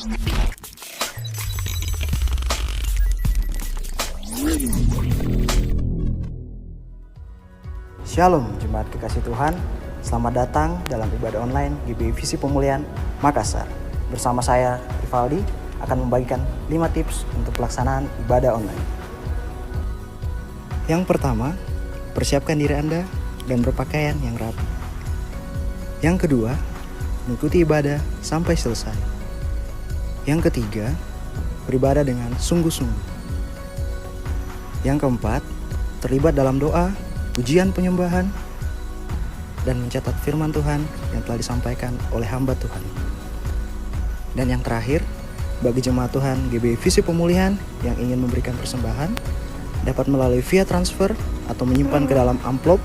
Shalom Jemaat Kekasih Tuhan, selamat datang dalam ibadah online GBI Visi Pemulihan Makassar. Bersama saya, Rivaldi, akan membagikan 5 tips untuk pelaksanaan ibadah online. Yang pertama, persiapkan diri Anda dan berpakaian yang rapi. Yang kedua, mengikuti ibadah sampai selesai. Yang ketiga, beribadah dengan sungguh-sungguh. Yang keempat, terlibat dalam doa, pujian penyembahan, dan mencatat firman Tuhan yang telah disampaikan oleh hamba Tuhan. Dan yang terakhir, bagi jemaat Tuhan GBI Visi Pemulihan yang ingin memberikan persembahan, dapat melalui via transfer atau menyimpan ke dalam amplop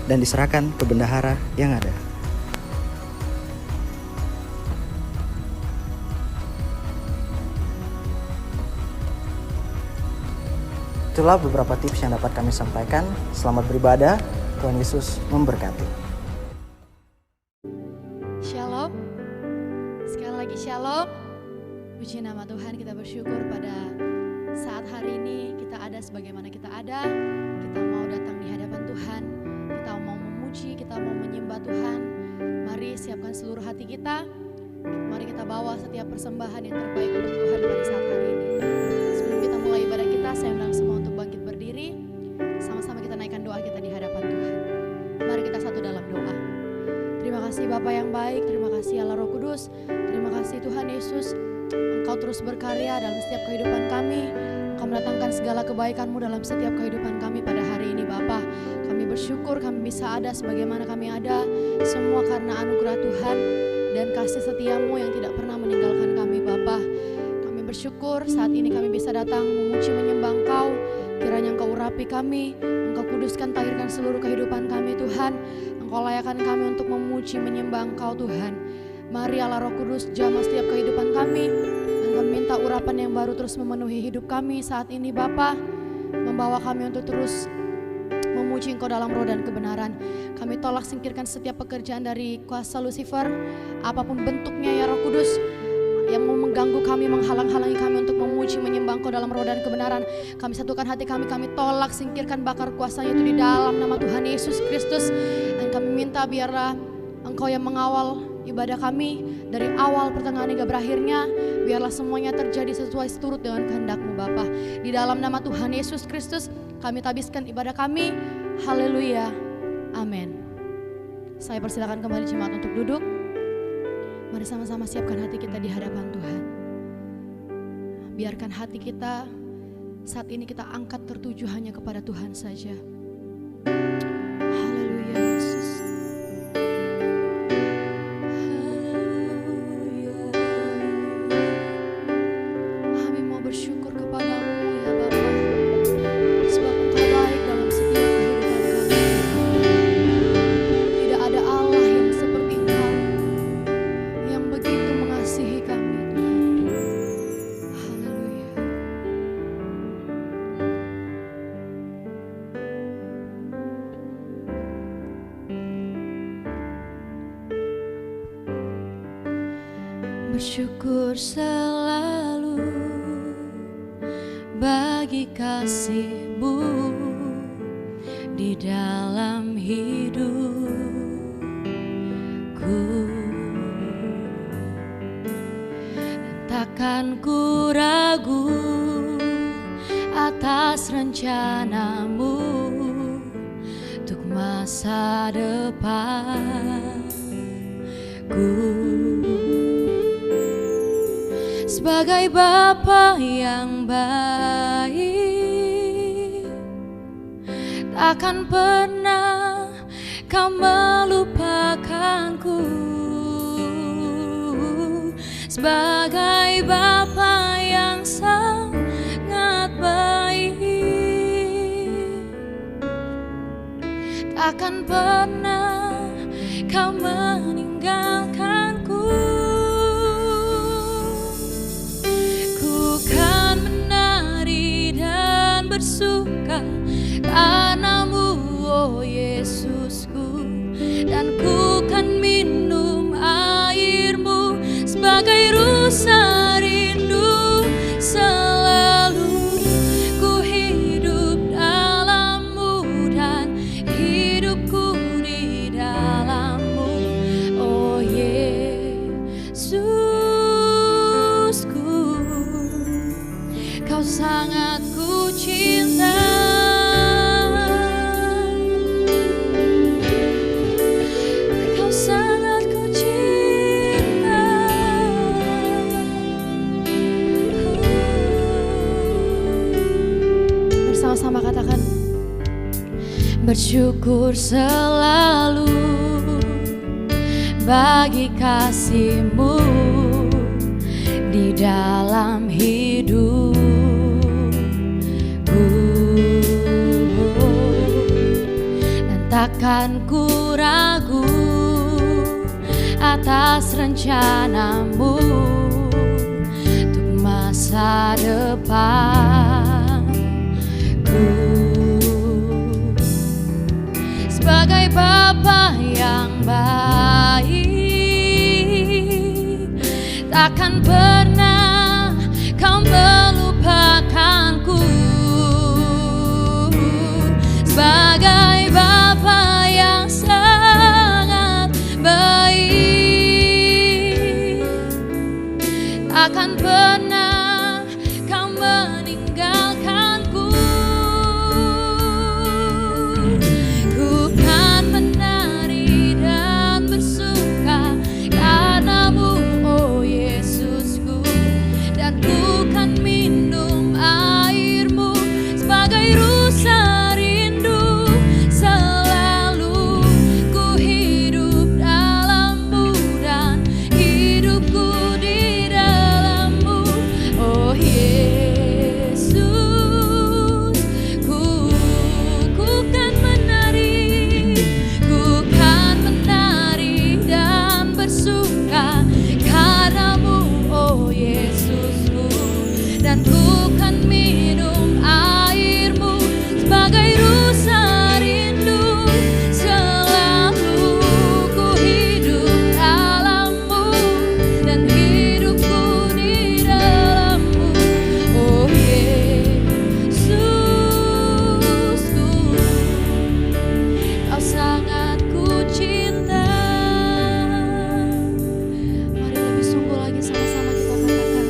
dan diserahkan ke bendahara yang ada. Itulah beberapa tips yang dapat kami sampaikan. Selamat beribadah, Tuhan Yesus memberkati. Shalom, sekali lagi shalom. Puji nama Tuhan, kita bersyukur pada saat hari ini kita ada sebagaimana kita ada. Kita mau datang di hadapan Tuhan, kita mau memuji, kita mau menyembah Tuhan. Mari siapkan seluruh hati kita. Mari kita bawa setiap persembahan yang terbaik untuk Tuhan pada saat hari ini. Sebelum kita mulai ibadah kita, saya undang semua untuk bangkit berdiri. Sama-sama kita naikkan doa kita di hadapan Tuhan. Mari kita satu dalam doa. Terima kasih Bapa yang baik, terima kasih Allah Roh Kudus, terima kasih Tuhan Yesus. Engkau terus berkarya dalam setiap kehidupan kami. Engkau mendatangkan segala kebaikan-Mu dalam setiap kehidupan kami pada hari ini Bapa. Kami bersyukur kami bisa ada sebagaimana kami ada. Semua karena anugerah Tuhan dan kasih setia-Mu yang tidak pernah meninggalkan kami Bapa. Kami bersyukur saat ini kami bisa datang memuji menyembah Engkau. Kiranya Engkau urapi kami, Engkau kuduskan, tahirkan seluruh kehidupan kami Tuhan. Engkau layakkan kami untuk memuji menyembah Engkau Tuhan. Mari Allah Roh Kudus jamah setiap kehidupan kami. Dan kami minta urapan yang baru terus memenuhi hidup kami saat ini Bapa. Membawa kami untuk terus memuji Engkau dalam roh dan kebenaran. Kami tolak singkirkan setiap pekerjaan dari kuasa Lucifer, apapun bentuknya ya Roh Kudus, yang mau mengganggu kami, menghalang-halangi kami untuk memuji, menyembah Engkau dalam roh dan kebenaran. Kami satukan hati kami tolak, singkirkan, bakar kuasanya itu di dalam nama Tuhan Yesus Kristus. Dan kami minta biarlah Engkau yang mengawal ibadah kami dari awal, pertengahan hingga berakhirnya. Biarlah semuanya terjadi sesuai seturut dengan kehendak-Mu Bapa. Di dalam nama Tuhan Yesus Kristus kami tabiskan ibadah kami. Haleluya. Amin. Saya persilakan kembali jemaat untuk duduk. Mari sama-sama siapkan hati kita di hadapan Tuhan. Biarkan hati kita saat ini kita angkat tertuju hanya kepada Tuhan saja. Haleluya Yesus. Haleluya. Kami mau bersyukur kepadamu ya Bapa, sebab Engkau baik dalam setiap kehidupan kami. Tidak ada Allah yang seperti Engkau, yang begitu mengasihi kami Tuhan. Haleluya. Bersyukur selalu bagi kasih-Mu di dalam hidupku. Takkan ku ragu atas rencana-Mu untuk masa depanku. Sebagai Bapa yang baik, takkan pernah Kau melupakanku. Sebagai Bapa yang sangat baik, takkan pernah Kau meninggalkanku. Ku kan menari dan bersuka karena-Mu, oh Yesusku, dan ku kan minum air-Mu sebagai rusari Yesusku, Kau sangat ku cinta. Kau sangat ku cinta. Bersama-sama katakan, bersyukur selalu bagi kasih-Mu di dalam hidupku, dan takkan ku ragu atas rencana-Mu untuk masa depanku. Sebagai Bapa yang baik, takkan pernah Kau melupakanku. Sebagai Bapa yang sangat baik, takkan pernah Kau meninggalkanku. Ku kan menari dan bersuka karena-Mu, oh Yesusku, dan ku kan minum air-Mu sebagai rusa rindu. Selalu ku hidup dalam-Mu dan hidupku di dalam-Mu, oh Yesus. Ku kan menari, ku kan menari dan bersuka karena-Mu, oh Yesusku, dan ku kan minum air-Mu sebagai rusa rindu. Selalu ku hidup dalam-Mu dan hidupku di dalam-Mu, oh Yesusku, Kau sangat ku cinta. Mari lebih sungguh lagi sama-sama kita katakan,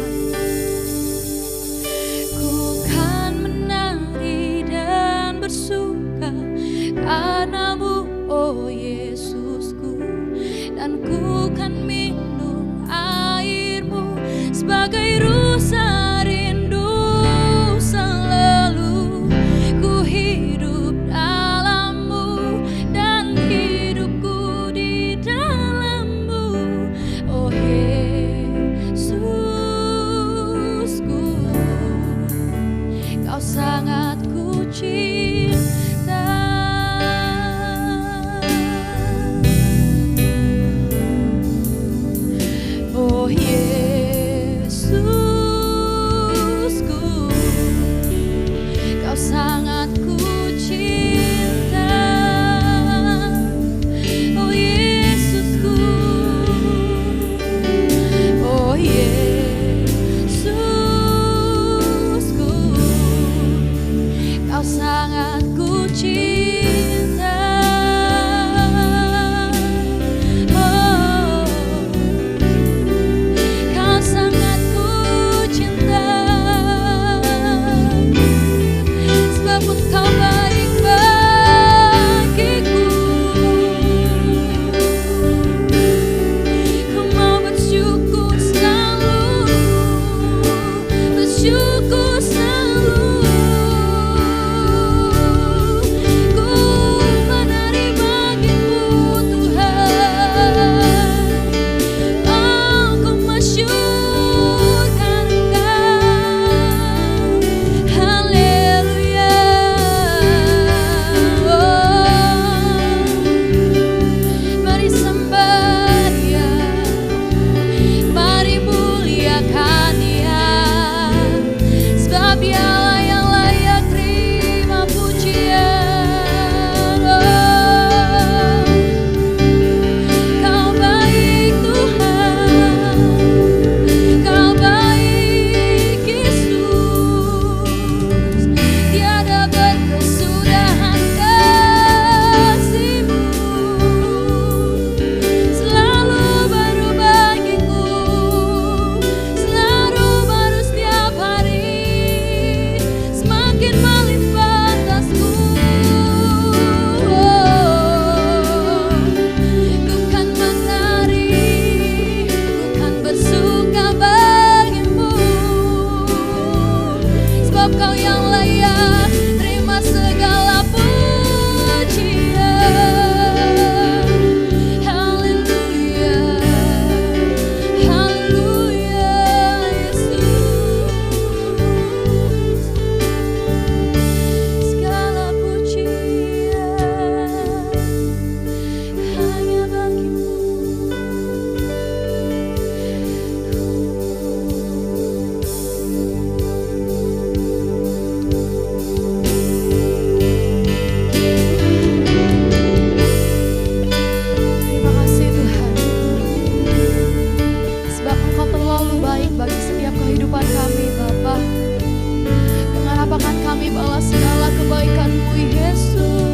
terimalah segala kebaikan-Mu Yesus.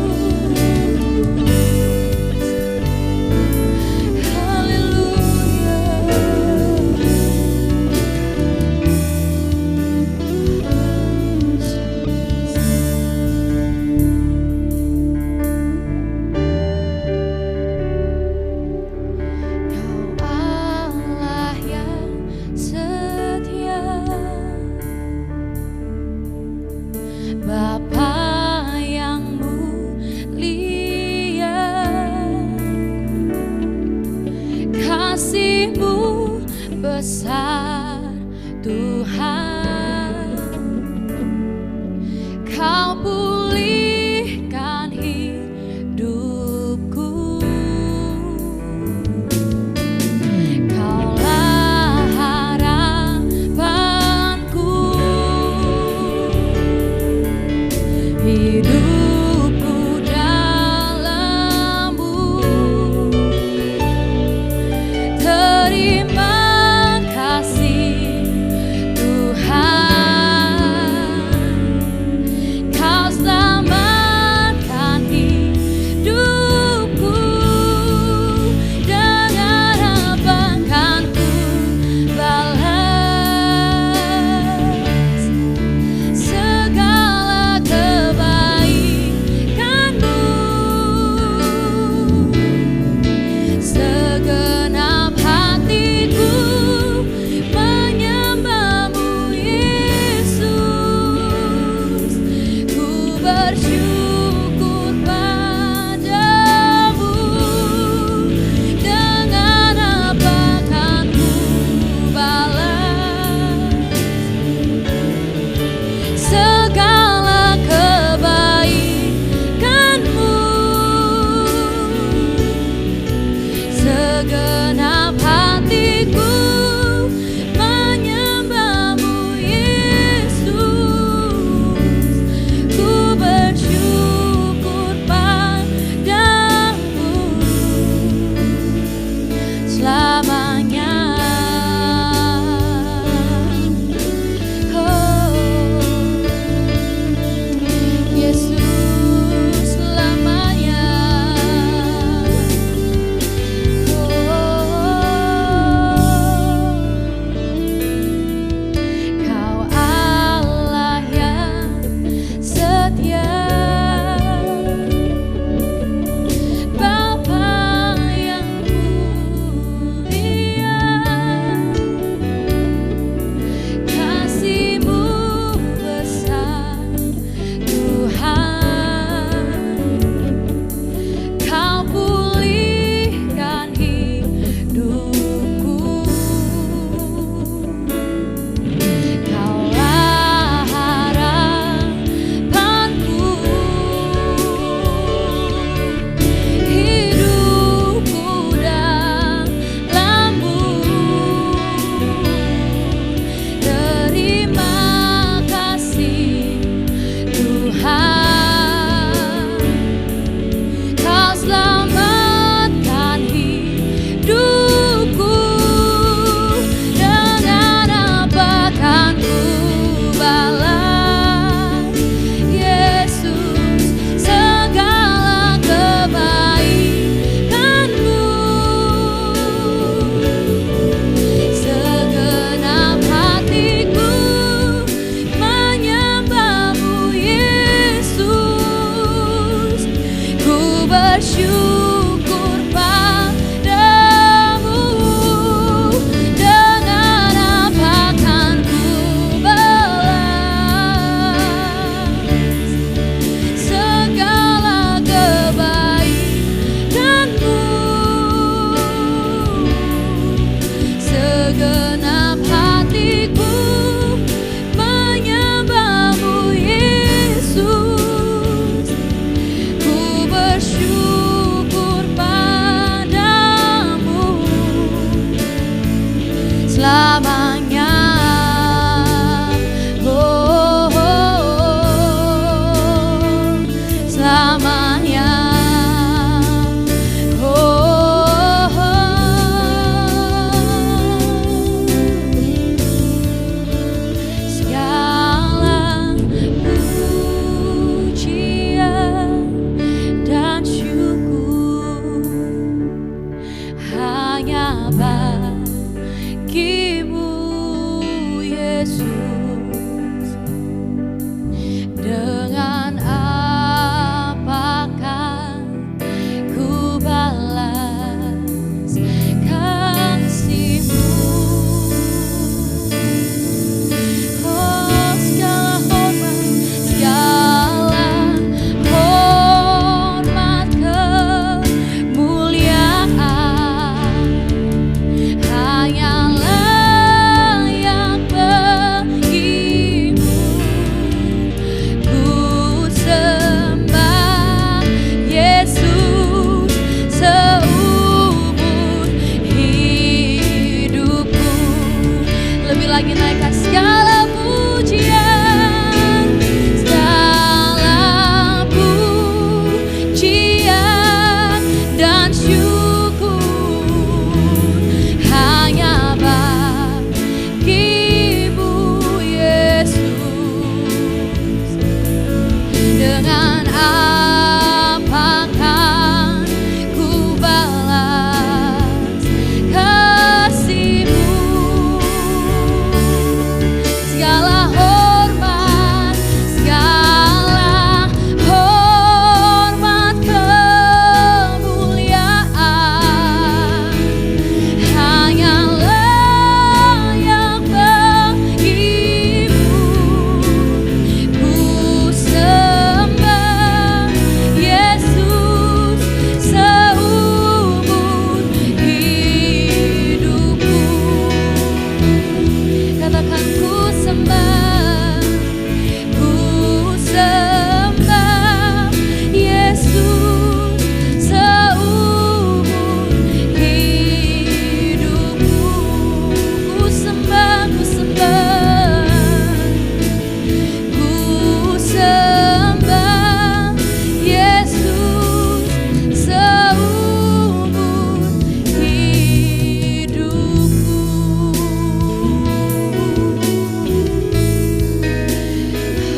Bapa yang mulia, kasih-Mu besar Tuhan. Kau pulihkan hidupku, Kaulah harapanku. Hidupku dalam-Mu, terima kasih Tuhan. Yesus. Dengan apakah ku balas kasih-Mu? Oh, segala hormat, kemuliaan hanyalah yang bagi-Mu. Ku sembah Yesus seumur hidupku. Lebih lagi naikkan segala pujian, segala pujian dan syukur hanya bagi-Mu, Yesus. Dengan apakah ku balas kasih-Mu? Segala hormat, kemuliaan hanyalah yang bagi-Mu. Ku sembah Yesus seumur hidupku. Katakan ku sembah Yesus seumur hidupku. Ku sembah Yesus seumur hidupku.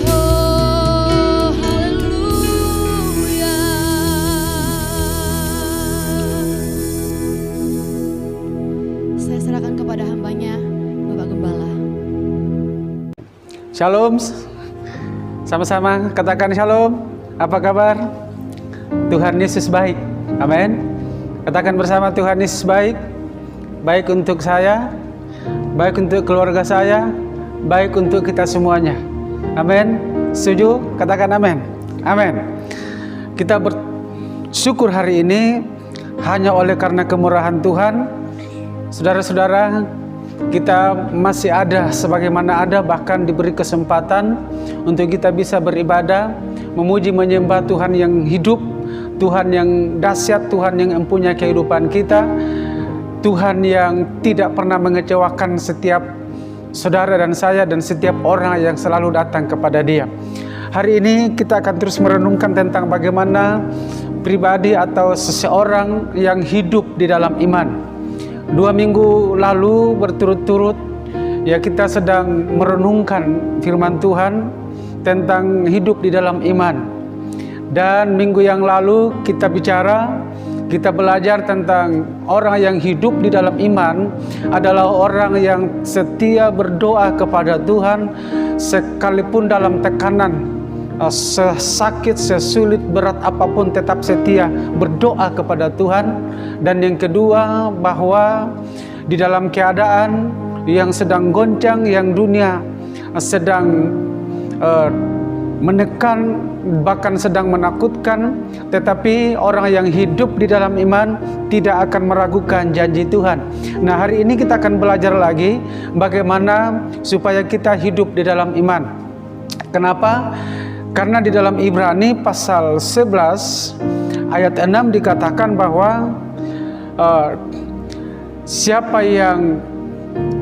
Oh, haleluya. Saya serahkan kepada hambanya, Bapak Gembala. Shalom, sama-sama katakan shalom. Apa kabar? Tuhan Yesus baik, amin. Katakan bersama, Tuhan Yesus baik. Baik untuk saya, baik untuk keluarga saya, baik untuk kita semuanya, amin. Setuju? Katakan amin. Amin. Kita bersyukur hari ini hanya oleh karena kemurahan Tuhan. Saudara-saudara, kita masih ada sebagaimana ada, bahkan diberi kesempatan untuk kita bisa beribadah, memuji menyembah Tuhan yang hidup, Tuhan yang dahsyat, Tuhan yang mempunyai kehidupan kita, Tuhan yang tidak pernah mengecewakan setiap saudara dan saya dan setiap orang yang selalu datang kepada Dia. Hari ini kita akan terus merenungkan tentang bagaimana pribadi atau seseorang yang hidup di dalam iman. 2 minggu lalu berturut-turut ya kita sedang merenungkan firman Tuhan tentang hidup di dalam iman. Dan minggu yang lalu kita belajar tentang orang yang hidup di dalam iman adalah orang yang setia berdoa kepada Tuhan sekalipun dalam tekanan, sesakit, sesulit, berat apapun tetap setia berdoa kepada Tuhan. Dan yang kedua, bahwa di dalam keadaan yang sedang goncang, yang dunia sedang menekan, bahkan sedang menakutkan, tetapi orang yang hidup di dalam iman tidak akan meragukan janji Tuhan. Nah, hari ini kita akan belajar lagi bagaimana supaya kita hidup di dalam iman. Kenapa? Karena di dalam Ibrani pasal 11 ayat 6 dikatakan bahwa siapa yang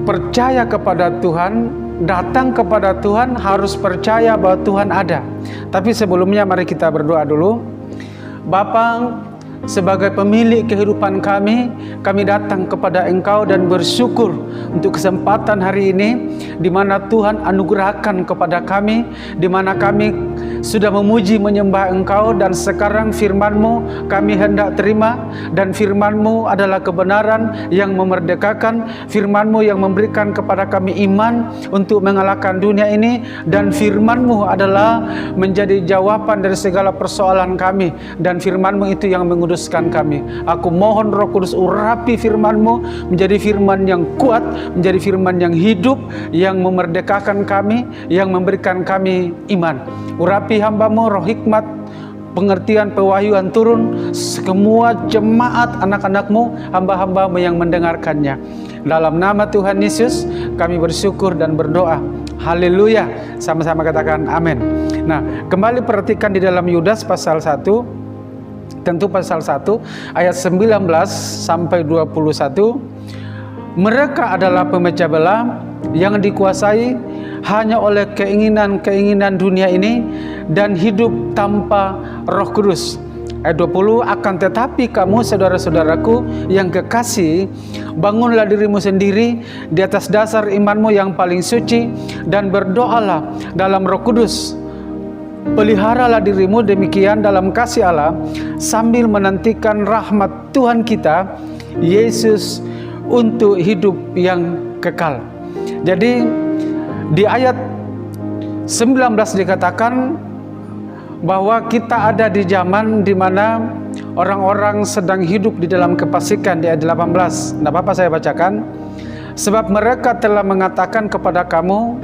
percaya kepada Tuhan, datang kepada Tuhan, harus percaya bahwa Tuhan ada. Tapi sebelumnya mari kita berdoa dulu. Bapa, sebagai pemilik kehidupan kami datang kepada Engkau dan bersyukur untuk kesempatan hari ini di mana Tuhan anugerahkan kepada kami, di mana kami sudah memuji menyembah Engkau, dan sekarang firman-Mu kami hendak terima, dan firman-Mu adalah kebenaran yang memerdekakan, firman-Mu yang memberikan kepada kami iman untuk mengalahkan dunia ini, dan firman-Mu adalah menjadi jawaban dari segala persoalan kami, dan firman-Mu itu yang menguduskan kami. Aku mohon Roh Kudus urapi firman-Mu menjadi firman yang kuat, menjadi firman yang hidup, yang memerdekakan kami, yang memberikan kami iman. Urapi hamba-Mu, roh hikmat, pengertian, pewahyuan turun, semua jemaat anak-anak-Mu, hamba-hamba-Mu yang mendengarkannya. Dalam nama Tuhan Yesus kami bersyukur dan berdoa. Haleluya. Sama-sama katakan amin. Nah, kembali perhatikan di dalam Yudas pasal 1, tentu pasal 1 ayat 19 sampai 21. Mereka adalah pemecah belah yang dikuasai hanya oleh keinginan-keinginan dunia ini dan hidup tanpa Roh Kudus. Ayat 20, akan tetapi kamu saudara-saudaraku yang kekasih, bangunlah dirimu sendiri di atas dasar imanmu yang paling suci, dan berdoalah dalam Roh Kudus. Peliharalah dirimu demikian dalam kasih Allah, sambil menantikan rahmat Tuhan kita Yesus untuk hidup yang kekal. Jadi di ayat 19 dikatakan bahwa kita ada di zaman di mana orang-orang sedang hidup di dalam kefasikan. Di ayat 18, tidak apa-apa saya bacakan. Sebab mereka telah mengatakan kepada kamu,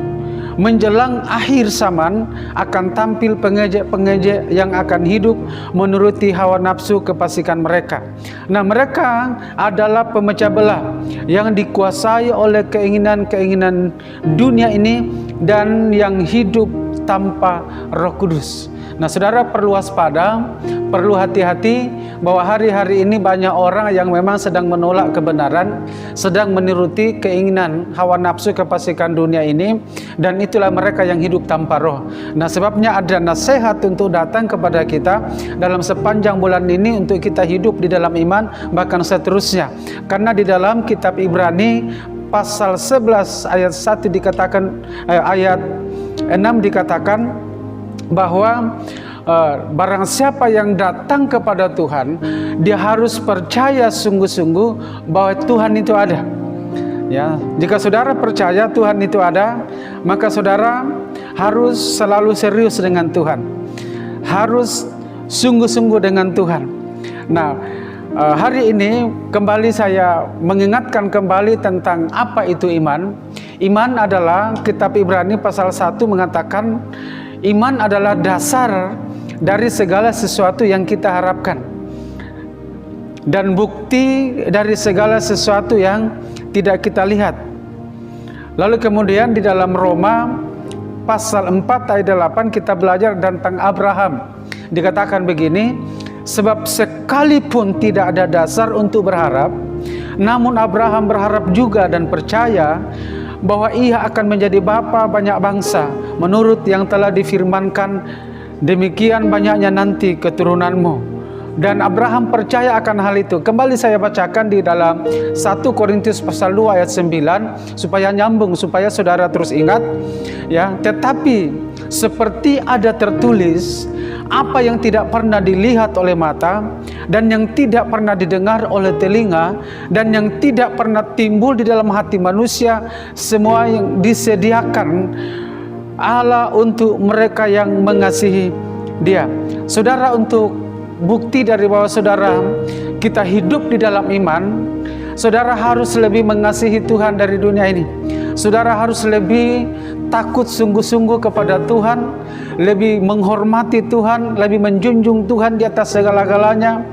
menjelang akhir zaman akan tampil pengejek-pengejek yang akan hidup menuruti hawa nafsu kefasikan mereka. Nah, mereka adalah pemecah belah yang dikuasai oleh keinginan-keinginan dunia ini dan yang hidup tanpa Roh Kudus. Nah, saudara perlu waspada, perlu hati-hati bahwa hari-hari ini banyak orang yang memang sedang menolak kebenaran, sedang menuruti keinginan hawa nafsu kefasikan dunia ini, dan itulah mereka yang hidup tanpa roh. Nah, sebabnya ada nasihat untuk datang kepada kita dalam sepanjang bulan ini untuk kita hidup di dalam iman, bahkan seterusnya. Karena di dalam kitab Ibrani pasal 11 ayat 1 dikatakan, ayat 6 dikatakan bahwa barang siapa yang datang kepada Tuhan, dia harus percaya sungguh-sungguh bahwa Tuhan itu ada. Ya, jika saudara percaya Tuhan itu ada, maka saudara harus selalu serius dengan Tuhan, harus sungguh-sungguh dengan Tuhan. Nah, hari ini kembali saya mengingatkan kembali tentang apa itu iman. Iman adalah, kitab Ibrani pasal 1 mengatakan, iman adalah dasar dari segala sesuatu yang kita harapkan dan bukti dari segala sesuatu yang tidak kita lihat. Lalu kemudian di dalam Roma pasal 4 ayat 8 kita belajar tentang Abraham. Dikatakan begini, sebab sekalipun tidak ada dasar untuk berharap, namun Abraham berharap juga dan percaya bahwa ia akan menjadi bapa banyak bangsa menurut yang telah difirmankan, demikian banyaknya nanti keturunanmu. Dan Abraham percaya akan hal itu. Kembali saya bacakan di dalam 1 Korintus pasal 2 ayat 9 supaya nyambung, supaya saudara terus ingat ya. Tetapi seperti ada tertulis, apa yang tidak pernah dilihat oleh mata dan yang tidak pernah didengar oleh telinga dan yang tidak pernah timbul di dalam hati manusia, semua yang disediakan Allah untuk mereka yang mengasihi Dia. Saudara, untuk bukti dari bahwa saudara kita hidup di dalam iman, saudara harus lebih mengasihi Tuhan dari dunia ini. Saudara harus lebih takut sungguh-sungguh kepada Tuhan, lebih menghormati Tuhan, lebih menjunjung Tuhan di atas segala-galanya,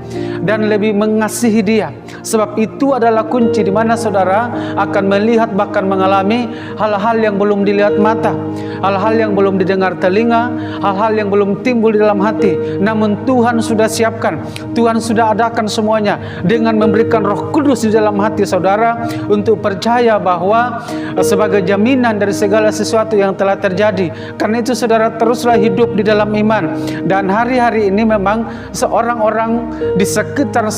dan lebih mengasihi Dia. Sebab itu adalah kunci di mana saudara akan melihat, bahkan mengalami hal-hal yang belum dilihat mata, hal-hal yang belum didengar telinga, hal-hal yang belum timbul di dalam hati. Namun Tuhan sudah siapkan, Tuhan sudah adakan semuanya dengan memberikan Roh Kudus di dalam hati saudara untuk percaya bahwa sebagai jaminan dari segala sesuatu yang telah terjadi. Karena itu saudara teruslah hidup di dalam iman. Dan hari-hari ini memang seorang-orang di sekitar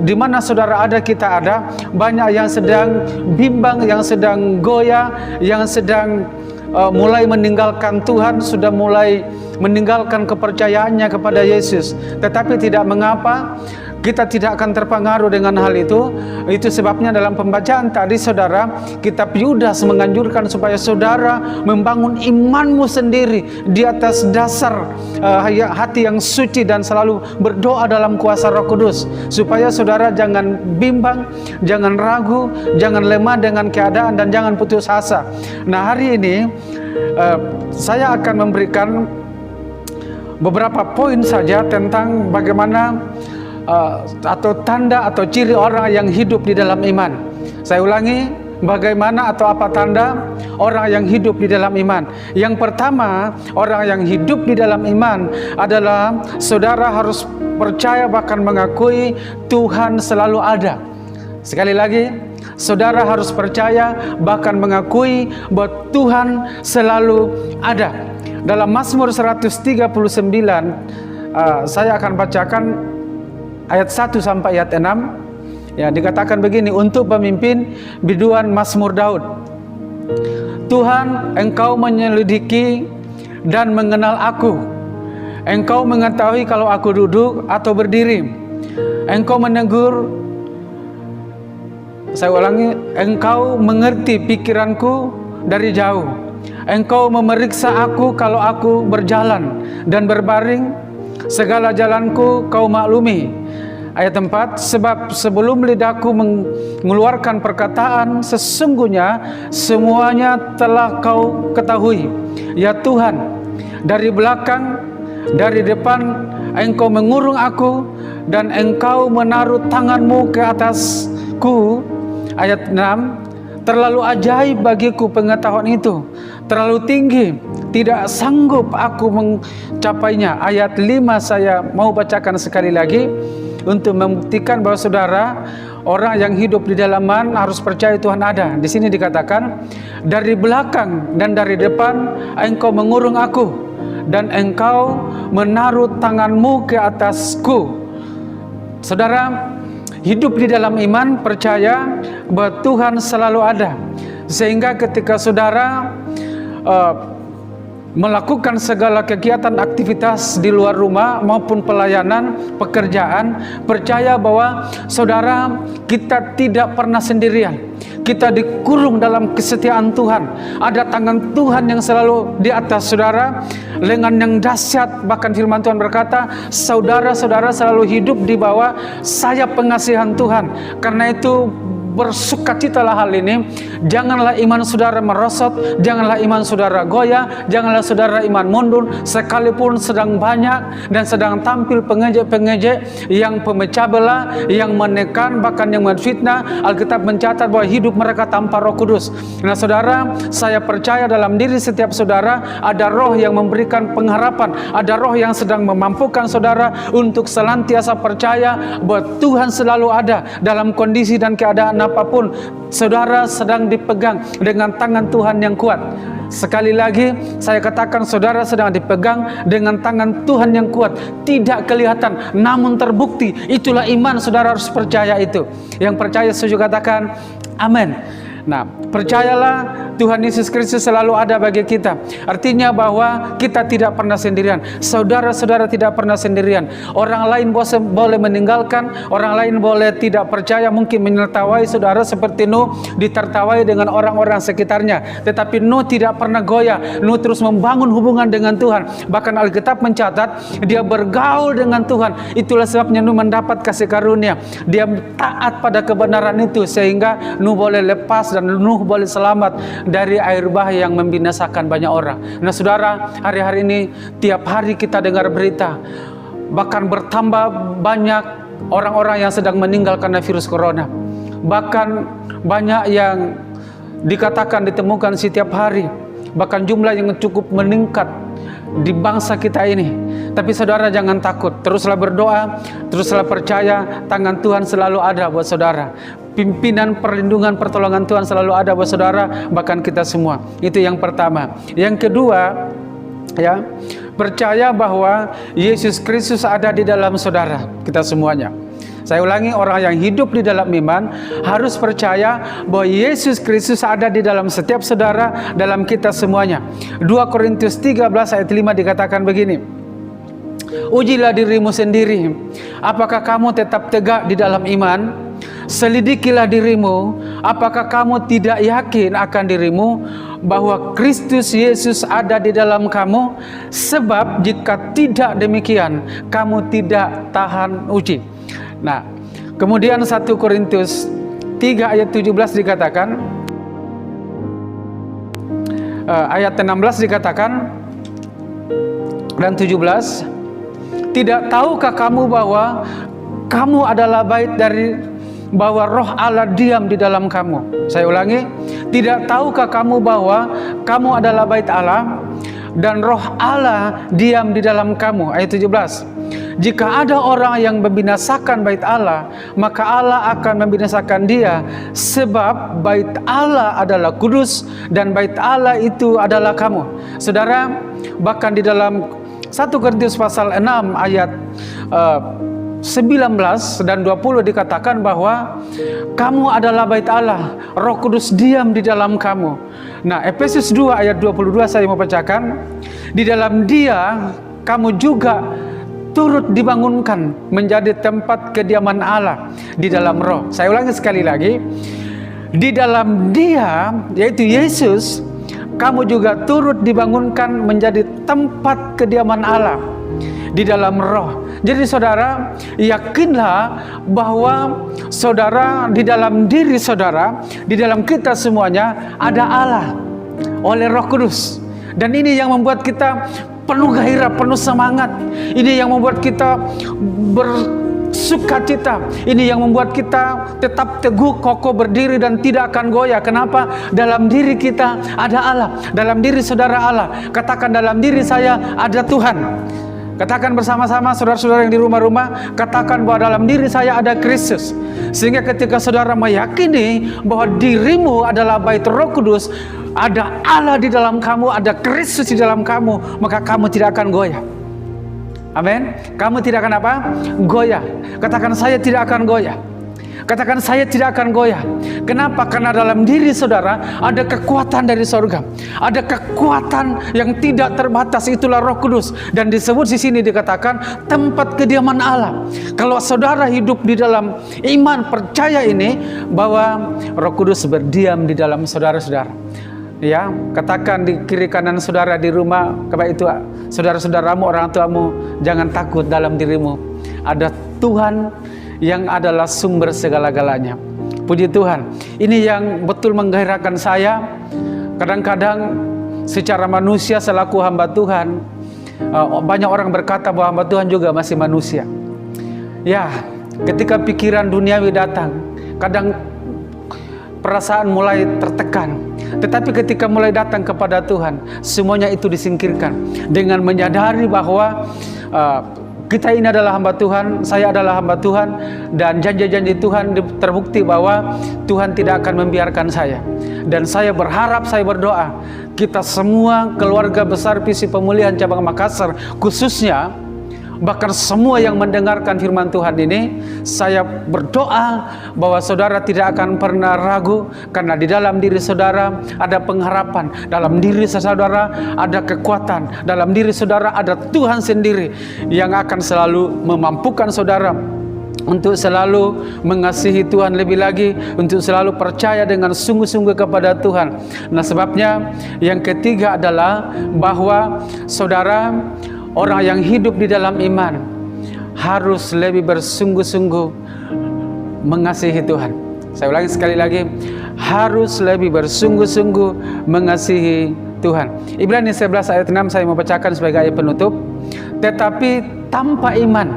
di mana saudara ada, kita ada, banyak yang sedang bimbang, yang sedang goyah, yang sedang mulai meninggalkan Tuhan, sudah mulai meninggalkan kepercayaannya kepada Yesus. Tetapi tidak mengapa, kita tidak akan terpengaruh dengan hal itu. Itu sebabnya dalam pembacaan tadi saudara, kitab Yudas menganjurkan supaya saudara membangun imanmu sendiri di atas dasar hati yang suci dan selalu berdoa dalam kuasa Roh Kudus, supaya saudara jangan bimbang, jangan ragu, jangan lemah dengan keadaan, dan jangan putus asa. Nah, hari ini saya akan memberikan beberapa poin saja tentang bagaimana atau tanda atau ciri orang yang hidup di dalam iman. Saya ulangi, bagaimana atau apa tanda orang yang hidup di dalam iman. Yang pertama, orang yang hidup di dalam iman adalah saudara harus percaya bahkan mengakui Tuhan selalu ada. Sekali lagi, saudara harus percaya bahkan mengakui bahwa Tuhan selalu ada. Dalam Mazmur 139, saya akan bacakan ayat 1 sampai ayat 6. Ya, dikatakan begini untuk pemimpin biduan Mazmur Daud. Tuhan, Engkau menyelidiki dan mengenal aku. Engkau mengetahui kalau aku duduk atau berdiri. Engkau menegur, saya ulangi, Engkau mengerti pikiranku dari jauh. Engkau memeriksa aku kalau aku berjalan dan berbaring. Segala jalanku Kau maklumi. Ayat 4, sebab sebelum lidahku mengeluarkan perkataan, sesungguhnya semuanya telah Kau ketahui. Ya Tuhan, dari belakang, dari depan Engkau mengurung aku, dan Engkau menaruh tangan-Mu ke atasku. Ayat 6, terlalu ajaib bagiku pengetahuan itu, terlalu tinggi, tidak sanggup aku mencapainya. Ayat 5 saya mau bacakan sekali lagi untuk membuktikan bahwa saudara, orang yang hidup di dalam iman harus percaya Tuhan ada. Di sini dikatakan, dari belakang dan dari depan Engkau mengurung aku, dan Engkau menaruh tangan-Mu ke atasku. Saudara, hidup di dalam iman percaya bahwa Tuhan selalu ada. Sehingga ketika saudara melakukan segala kegiatan aktivitas di luar rumah maupun pelayanan, pekerjaan, percaya bahwa saudara, kita tidak pernah sendirian. Kita dikurung dalam kesetiaan Tuhan. Ada tangan Tuhan yang selalu di atas saudara, lengan yang dahsyat. Bahkan firman Tuhan berkata, saudara-saudara selalu hidup di bawah sayap pengasihan Tuhan. Karena itu bersukacitalah hal ini. Janganlah iman saudara merosot, janganlah iman saudara goyah, janganlah saudara iman mundur, sekalipun sedang banyak dan sedang tampil pengejek-pengejek yang pemecah belah, yang menekan, bahkan yang menfitnah. Alkitab mencatat bahwa hidup mereka tanpa Roh Kudus. Nah saudara, saya percaya dalam diri setiap saudara ada roh yang memberikan pengharapan, ada roh yang sedang memampukan saudara untuk senantiasa percaya bahwa Tuhan selalu ada dalam kondisi dan keadaan apapun. Saudara sedang dipegang dengan tangan Tuhan yang kuat. Sekali lagi saya katakan, saudara sedang dipegang dengan tangan Tuhan yang kuat. Tidak kelihatan namun terbukti. Itulah iman, saudara harus percaya itu. Yang percaya setuju katakan amin. Nah, percayalah Tuhan Yesus Kristus selalu ada bagi kita. Artinya bahwa kita tidak pernah sendirian. Saudara-saudara tidak pernah sendirian. Orang lain boleh meninggalkan, orang lain boleh tidak percaya, mungkin menertawai saudara seperti Nuh ditertawai dengan orang-orang sekitarnya. Tetapi Nuh tidak pernah goyah. Nuh terus membangun hubungan dengan Tuhan. Bahkan Alkitab mencatat dia bergaul dengan Tuhan. Itulah sebabnya Nuh mendapat kasih karunia. Dia taat pada kebenaran itu sehingga Nuh boleh lepas dan Nuh boleh selamat dari air bah yang membinasakan banyak orang. Nah saudara, hari-hari ini tiap hari kita dengar berita, bahkan bertambah banyak orang-orang yang sedang meninggal karena virus corona. Bahkan banyak yang dikatakan ditemukan setiap hari. Bahkan jumlah yang cukup meningkat di bangsa kita ini. Tapi saudara jangan takut, teruslah berdoa, teruslah percaya tangan Tuhan selalu ada buat saudara. Pimpinan, perlindungan, pertolongan Tuhan selalu ada buat saudara, bahkan kita semua. Itu yang pertama. Yang kedua, ya, percaya bahwa Yesus Kristus ada di dalam saudara, kita semuanya. Saya ulangi, orang yang hidup di dalam iman harus percaya bahwa Yesus Kristus ada di dalam setiap saudara, dalam kita semuanya. 2 Korintus 13 ayat 5 dikatakan begini, ujilah dirimu sendiri, apakah kamu tetap tegak di dalam iman? Selidikilah dirimu, apakah kamu tidak yakin akan dirimu bahwa Kristus Yesus ada di dalam kamu? Sebab jika tidak demikian, kamu tidak tahan uji. Nah, kemudian 1 Korintus 3 ayat 17 dikatakan, ayat 16 dikatakan dan 17, tidak tahukah kamu bahwa kamu adalah bait dari, bahwa roh Allah diam di dalam kamu? Saya ulangi, tidak tahukah kamu bahwa kamu adalah bait Allah dan roh Allah diam di dalam kamu? Ayat 17, jika ada orang yang membinasakan bait Allah, maka Allah akan membinasakan dia, sebab bait Allah adalah kudus dan bait Allah itu adalah kamu. Saudara, bahkan di dalam 1 Korintus pasal 6 ayat 19 dan 20 dikatakan bahwa kamu adalah bait Allah, Roh Kudus diam di dalam kamu. Nah, Efesus 2 ayat 22 saya mau bacakan, di dalam Dia kamu juga turut dibangunkan menjadi tempat kediaman Allah di dalam roh. Saya ulangi sekali lagi, di dalam Dia, yaitu Yesus, kamu juga turut dibangunkan menjadi tempat kediaman Allah di dalam roh. Jadi saudara, yakinlah bahwa saudara, di dalam diri saudara, di dalam kita semuanya ada Allah oleh Roh Kudus. Dan ini yang membuat kita penuh gairah, penuh semangat. Ini yang membuat kita bersukacita. Ini yang membuat kita tetap teguh, kokoh berdiri dan tidak akan goyah. Kenapa? Dalam diri kita ada Allah, dalam diri saudara Allah. Katakan, dalam diri saya ada Tuhan. Katakan bersama-sama saudara-saudara yang di rumah-rumah, katakan bahwa dalam diri saya ada Kristus. Sehingga ketika saudara meyakini bahwa dirimu adalah bait Roh Kudus, ada Allah di dalam kamu, ada Kristus di dalam kamu, maka kamu tidak akan goyah. Amin. Kamu tidak akan apa? Goyah. Katakan, saya tidak akan goyah. Katakan, saya tidak akan goyah. Kenapa? Karena dalam diri saudara ada kekuatan dari surga. Ada kekuatan yang tidak terbatas, itulah Roh Kudus. Dan disebut di sini dikatakan tempat kediaman Allah. Kalau saudara hidup di dalam iman, percaya ini bahwa Roh Kudus berdiam di dalam saudara-saudara. Ya, katakan di kiri kanan saudara di rumah, kepada itu saudara-saudaramu, orang tuamu, jangan takut, dalam dirimu ada Tuhan yang adalah sumber segala-galanya. Puji Tuhan. Ini yang betul menggairahkan saya. Kadang-kadang secara manusia selaku hamba Tuhan, banyak orang berkata bahwa hamba Tuhan juga masih manusia. Ya, ketika pikiran duniawi datang, kadang perasaan mulai tertekan. Tetapi ketika mulai datang kepada Tuhan, semuanya itu disingkirkan dengan menyadari bahwa kita ini adalah hamba Tuhan, saya adalah hamba Tuhan, dan janji-janji Tuhan terbukti bahwa Tuhan tidak akan membiarkan saya. Dan saya berharap, saya berdoa, kita semua keluarga besar Visi Pemulihan Cabang Makassar khususnya, bahkan semua yang mendengarkan firman Tuhan ini, saya berdoa bahwa saudara tidak akan pernah ragu, karena di dalam diri saudara ada pengharapan, dalam diri saudara ada kekuatan, dalam diri saudara ada Tuhan sendiri yang akan selalu memampukan saudara untuk selalu mengasihi Tuhan lebih lagi, untuk selalu percaya dengan sungguh-sungguh kepada Tuhan. Nah, sebabnya yang ketiga adalah bahwa saudara, orang yang hidup di dalam iman harus lebih bersungguh-sungguh mengasihi Tuhan. Saya ulangi sekali lagi, harus lebih bersungguh-sungguh mengasihi Tuhan. Ibrani 11 ayat 6 saya mau bacakan sebagai ayat penutup. Tetapi tanpa iman,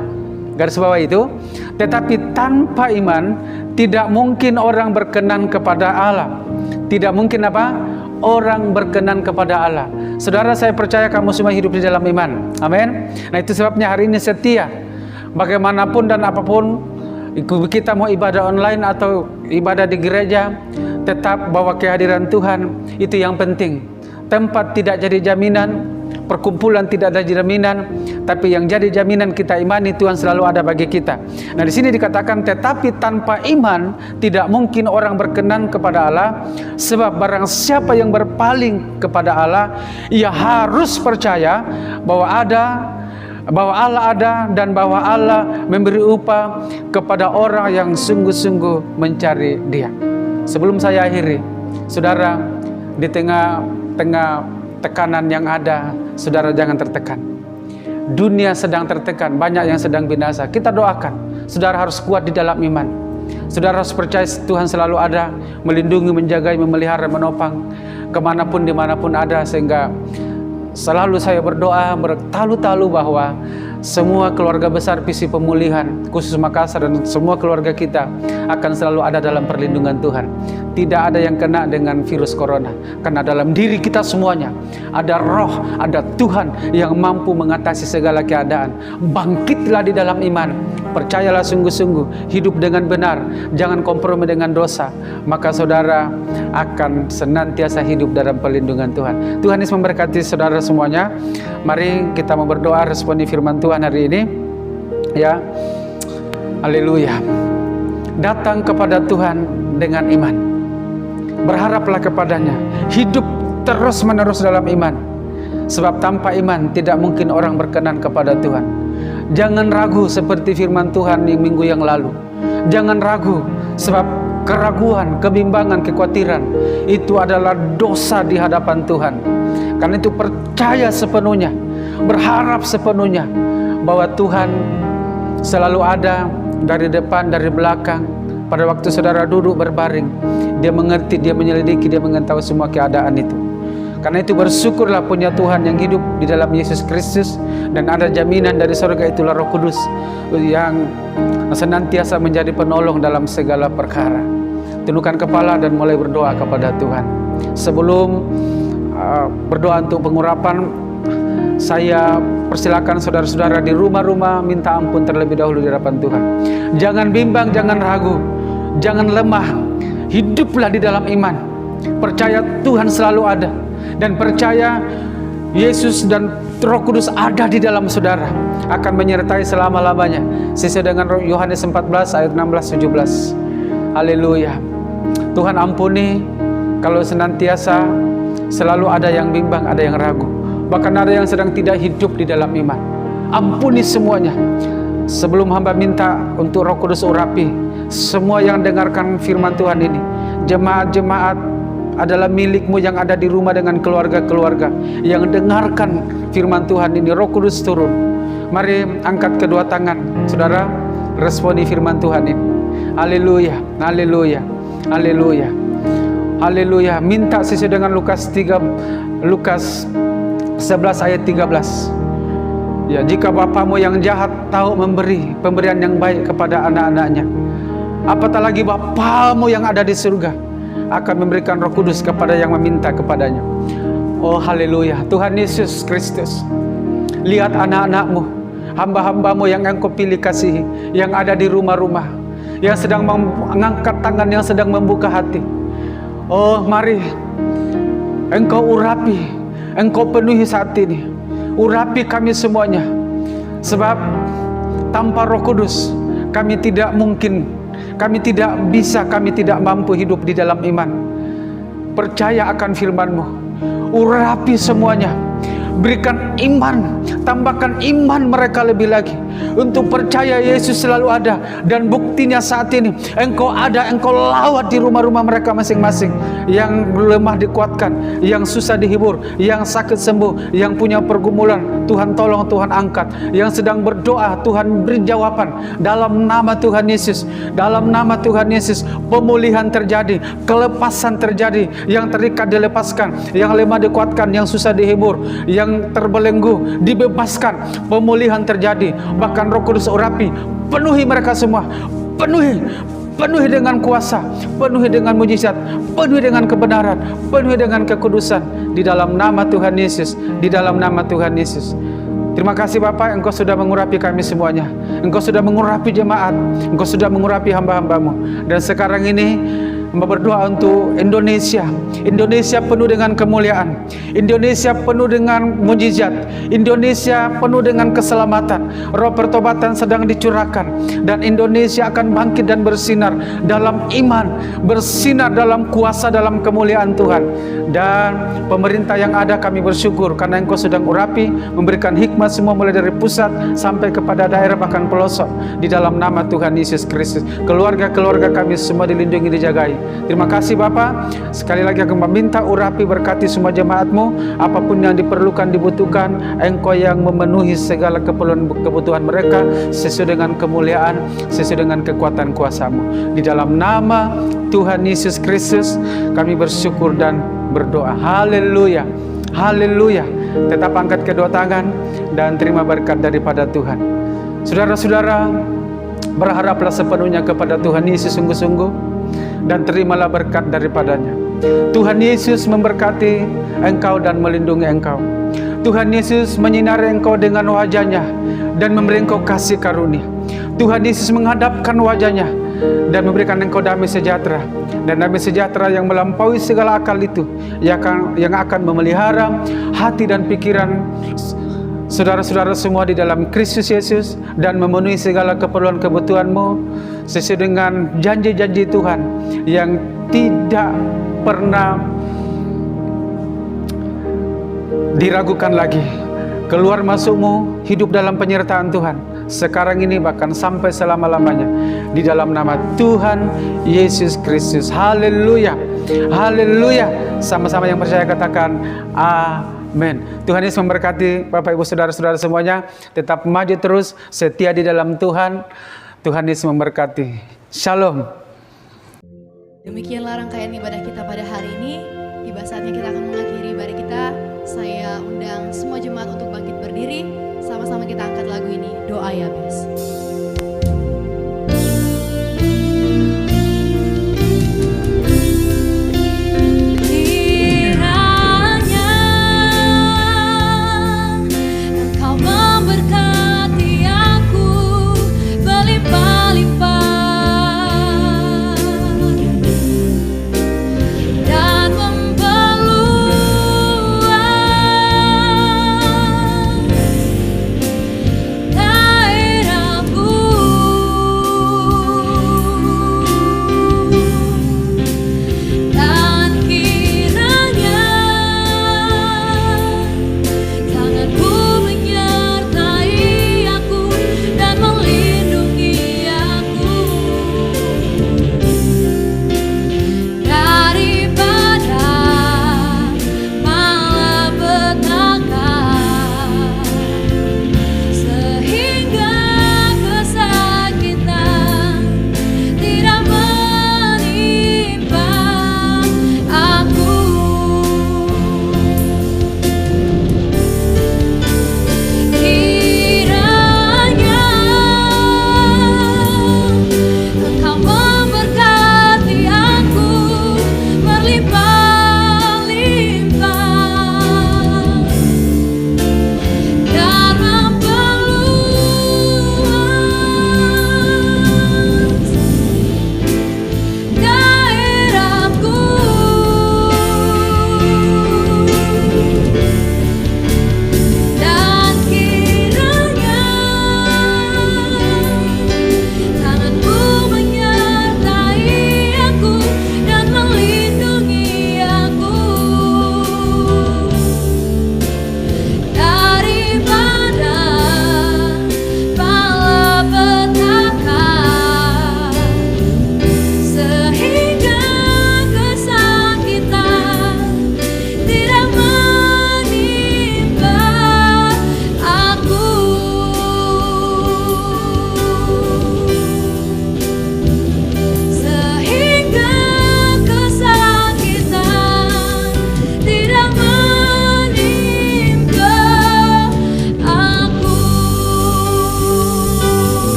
garis bawah itu, tetapi tanpa iman tidak mungkin orang berkenan kepada Allah. Tidak mungkin apa? Orang berkenan kepada Allah. Saudara, saya percaya kamu semua hidup di dalam iman. Amin. Nah, itu sebabnya hari ini setia. Bagaimanapun dan apapun, kita mau ibadah online atau ibadah di gereja, tetap bawa kehadiran Tuhan, itu yang penting. Tempat tidak jadi jaminan, perkumpulan tidak ada jaminan, tapi yang jadi jaminan kita imani Tuhan selalu ada bagi kita. Nah, di sini dikatakan, tetapi tanpa iman tidak mungkin orang berkenan kepada Allah, sebab barang siapa yang berpaling kepada Allah, ia harus percaya bahwa Allah ada dan bahwa Allah memberi upah kepada orang yang sungguh-sungguh mencari Dia. Sebelum saya akhiri, saudara, di tengah tekanan yang ada, saudara jangan tertekan. Dunia sedang tertekan, banyak yang sedang binasa. Kita doakan, saudara harus kuat di dalam iman. Saudara harus percaya Tuhan selalu ada, melindungi, menjaga, memelihara, menopang kemanapun, dimanapun ada. Sehingga selalu saya berdoa bertalu-talu bahwa semua keluarga besar visi pemulihan khusus Makassar dan semua keluarga kita akan selalu ada dalam perlindungan Tuhan. Tidak ada yang kena dengan virus corona, karena dalam diri kita semuanya ada roh, ada Tuhan yang mampu mengatasi segala keadaan. Bangkitlah di dalam iman, percayalah sungguh-sungguh, hidup dengan benar, jangan kompromi dengan dosa, maka saudara akan senantiasa hidup dalam perlindungan Tuhan. Tuhan Yesus memberkati saudara semuanya. Mari kita mau berdoa responi firman Tuhan hari ini, ya. Haleluya. Datang kepada Tuhan dengan iman, berharaplah kepadanya, hidup terus-menerus dalam iman, sebab tanpa iman tidak mungkin orang berkenan kepada Tuhan. Jangan ragu seperti firman Tuhan yang minggu yang lalu. Jangan ragu, sebab keraguan, kebimbangan, kekhawatiran itu adalah dosa di hadapan Tuhan. Karena itu percaya sepenuhnya, berharap sepenuhnya bahwa Tuhan selalu ada dari depan, dari belakang. Pada waktu saudara duduk berbaring, Dia mengerti, Dia menyelidiki, Dia mengetahui semua keadaan itu. Karena itu bersyukurlah punya Tuhan yang hidup di dalam Yesus Kristus, dan ada jaminan dari surga, itulah Roh Kudus yang senantiasa menjadi penolong dalam segala perkara. Tundukkan kepala dan mulai berdoa kepada Tuhan. Sebelum berdoa untuk pengurapan, saya persilakan saudara-saudara di rumah-rumah minta ampun terlebih dahulu di hadapan Tuhan. Jangan bimbang, jangan ragu, jangan lemah. Hiduplah di dalam iman. Percaya Tuhan selalu ada, dan percaya Yesus dan Roh Kudus ada di dalam saudara, akan menyertai selama-lamanya. Sesuai dengan Yohanes 14 ayat 16-17. Haleluya. Tuhan ampuni kalau senantiasa selalu ada yang bimbang, ada yang ragu, bahkan ada yang sedang tidak hidup di dalam iman. Ampuni semuanya. Sebelum hamba minta untuk Roh Kudus urapi semua yang dengarkan firman Tuhan ini, jemaat-jemaat adalah milik-Mu yang ada di rumah dengan keluarga-keluarga yang dengarkan firman Tuhan ini. Roh Kudus turun. Mari angkat kedua tangan, saudara, responi firman Tuhan ini. Haleluya, haleluya, haleluya, haleluya. Minta sesuai dengan Lukas 11 ayat 13. Ya, jika Bapamu yang jahat tahu memberi pemberian yang baik kepada anak-anaknya, apatah lagi Bapamu yang ada di surga akan memberikan Roh Kudus kepada yang meminta kepadanya. Oh haleluya. Tuhan Yesus Kristus, lihat anak-anak-Mu, hamba-hamba-Mu yang Engkau pilih kasihi, yang ada di rumah-rumah, yang sedang mengangkat tangan, yang sedang membuka hati. Oh mari Engkau urapi, Engkau penuhi saat ini. Urapi kami semuanya, sebab tanpa Roh Kudus kami tidak mungkin, kami tidak bisa, kami tidak mampu hidup di dalam iman. Percaya akan firman-Mu, urapi semuanya, berikan iman, tambahkan iman mereka lebih lagi untuk percaya Yesus selalu ada. Dan buktinya saat ini Engkau ada, Engkau lawat di rumah-rumah mereka masing-masing. Yang lemah dikuatkan, yang susah dihibur, yang sakit sembuh, yang punya pergumulan Tuhan tolong, Tuhan angkat, yang sedang berdoa Tuhan beri jawaban dalam nama Tuhan Yesus. Dalam nama Tuhan Yesus, pemulihan terjadi, kelepasan terjadi, yang terikat dilepaskan, yang lemah dikuatkan, yang susah dihibur, yang terbelenggu dibebaskan, pemulihan terjadi. Bahkan Roh Kudus urapi, penuhi mereka semua, penuhi dengan kuasa, penuhi dengan mujizat, penuhi dengan kebenaran, penuhi dengan kekudusan di dalam nama Tuhan Yesus, di dalam nama Tuhan Yesus. Terima kasih Bapak, Engkau sudah mengurapi kami semuanya. Engkau sudah mengurapi jemaat, Engkau sudah mengurapi hamba-hamba-Mu. Dan sekarang ini hamba berdoa untuk Indonesia. Indonesia penuh dengan kemuliaan, Indonesia penuh dengan mujizat, Indonesia penuh dengan keselamatan. Roh pertobatan sedang dicurahkan, dan Indonesia akan bangkit dan bersinar dalam iman, bersinar dalam kuasa, dalam kemuliaan Tuhan. Dan pemerintah yang ada, kami bersyukur karena Engkau sedang urapi, memberikan hikmat semua mulai dari pusat sampai kepada daerah bahkan pelosok, di dalam nama Tuhan Yesus Kristus. Keluarga-keluarga kami semua dilindungi, dijagai. Terima kasih Bapa. Sekali lagi aku meminta urapi, berkati semua jemaat-Mu, apapun yang diperlukan, dibutuhkan, Engkau yang memenuhi segala kebutuhan mereka sesuai dengan kemuliaan, sesuai dengan kekuatan kuasa-Mu. Di dalam nama Tuhan Yesus Kristus kami bersyukur dan berdoa. Haleluya, haleluya. Tetap angkat kedua tangan dan terima berkat daripada Tuhan. Saudara-saudara, berharaplah sepenuhnya kepada Tuhan Yesus sungguh-sungguh dan terimalah berkat daripadanya. Tuhan Yesus memberkati engkau dan melindungi engkau. Tuhan Yesus menyinari engkau dengan wajah-Nya dan memberi engkau kasih karunia. Tuhan Yesus menghadapkan wajah-Nya dan memberikan engkau damai sejahtera, dan damai sejahtera yang melampaui segala akal itu, yang akan memelihara hati dan pikiran saudara-saudara semua di dalam Kristus Yesus, dan memenuhi segala keperluan kebutuhanmu sesuai dengan janji-janji Tuhan yang tidak pernah diragukan lagi. Keluar masukmu hidup dalam penyertaan Tuhan sekarang ini bahkan sampai selama-lamanya, di dalam nama Tuhan Yesus Kristus. Haleluya, haleluya. Sama-sama yang percaya katakan amin. Tuhan Yesus memberkati Bapak Ibu Saudara-saudara semuanya. Tetap maju terus, setia di dalam Tuhan. Tuhan Yesus memberkati. Shalom. Demikianlah rangkaian ibadah kita pada hari ini. Tiba saatnya kita akan mengakhiri ibadah kita. Saya undang semua jemaat untuk bangkit berdiri. Sama-sama kita angkat lagu ini, Doa Yabes.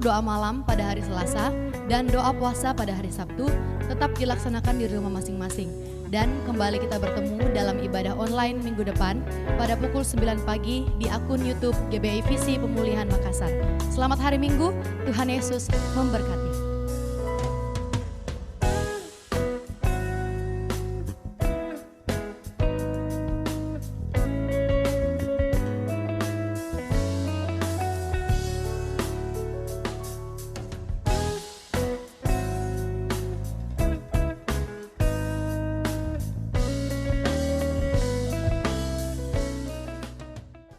Doa malam pada hari Selasa dan doa puasa pada hari Sabtu tetap dilaksanakan di rumah masing-masing. Dan kembali kita bertemu dalam ibadah online minggu depan pada pukul 9 pagi di akun YouTube GBI Visi Pemulihan Makassar. Selamat hari Minggu, Tuhan Yesus memberkati.